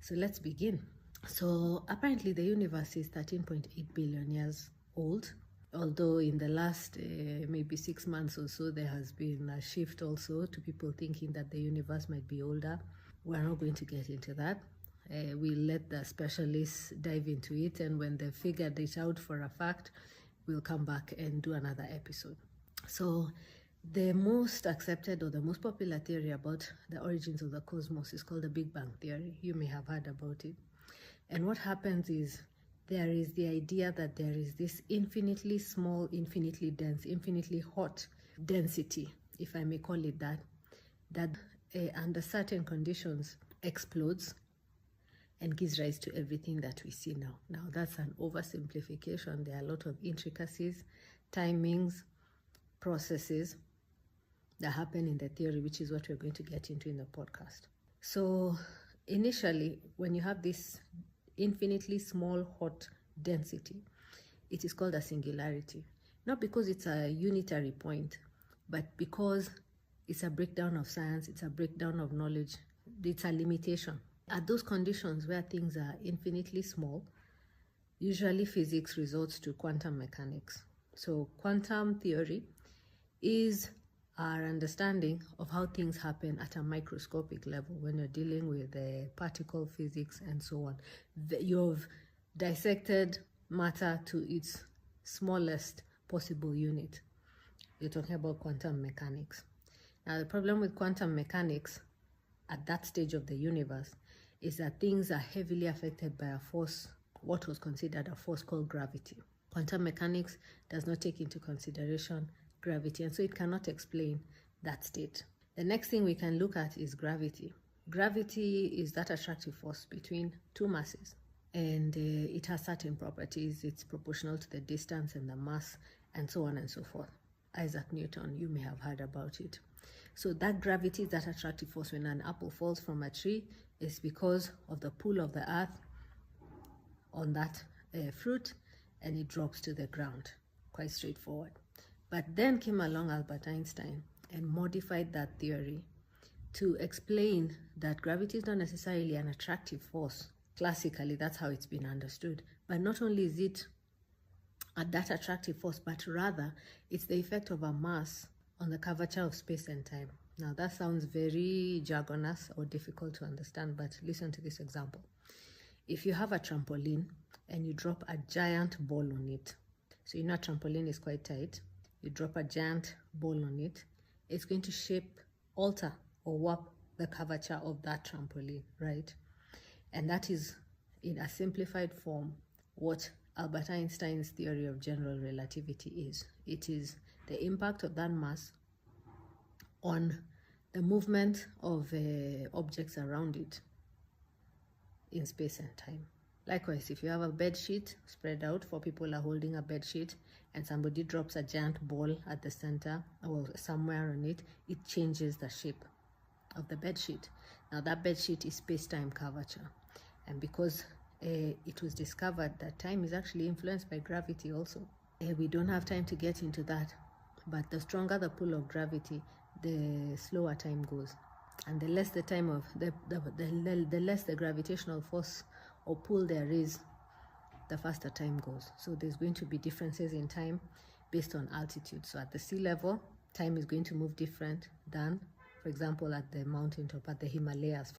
So let's begin. So apparently the universe is 13.8 billion years old, although in the last maybe 6 months or so there has been a shift also to people thinking that the universe might be older. We're not going to get into that. We'll let the specialists dive into it, and when they've figured it out for a fact, we'll come back and do another episode. So the most accepted or the most popular theory about the origins of the cosmos is called the Big Bang theory. You may have heard about it. And what happens is there is the idea that there is this infinitely small, infinitely dense, infinitely hot density, if I may call it that, that under certain conditions explodes and gives rise to everything that we see now. Now, that's an oversimplification. There are a lot of intricacies, timings, processes that happen in the theory, which is what we're going to get into in the podcast. So initially, when you have this infinitely small hot density, it is called a singularity. Not because it's a unitary point, but because it's a breakdown of science, it's a breakdown of knowledge, it's a limitation. At those conditions where things are infinitely small, usually physics resorts to quantum mechanics. So quantum theory is our understanding of how things happen at a microscopic level when you're dealing with particle physics and so on. You've dissected matter to its smallest possible unit. You're talking about quantum mechanics. Now, the problem with quantum mechanics at that stage of the universe is that things are heavily affected by a force, what was considered a force called gravity. Quantum mechanics does not take into consideration gravity, and so it cannot explain that state. The next thing we can look at is gravity. Gravity is that attractive force between two masses, and it has certain properties. It's proportional to the distance and the mass, and so on and so forth. Isaac Newton, you may have heard about it. So that gravity, that attractive force when an apple falls from a tree, is because of the pull of the earth on that fruit, and it drops to the ground. Quite straightforward. But then came along Albert Einstein and modified that theory to explain that gravity is not necessarily an attractive force. Classically, that's how it's been understood. But not only is it that attractive force, but rather it's the effect of a mass on the curvature of space and time. Now, that sounds very jargonous or difficult to understand, but listen to this example. If you have a trampoline and you drop a giant ball on it, so you know a trampoline is quite tight, you drop a giant ball on it, it's going to alter or warp the curvature of that trampoline, right? And that is, in a simplified form, what Albert Einstein's theory of general relativity is. It is the impact of that mass on the movement of objects around it in space and time. Likewise, if you have a bed sheet spread out, 4 people are holding a bed sheet, and somebody drops a giant ball at the center or somewhere on it, it changes the shape of the bed sheet. Now, that bed sheet is space-time curvature, and because it was discovered that time is actually influenced by gravity also. We don't have time to get into that, but the stronger the pull of gravity, the slower time goes, and the less the time of the less the gravitational force or pull there is, the faster time goes. So there's going to be differences in time based on altitude. So at the sea level, time is going to move different than, for example, at the mountaintop, at the Himalayas.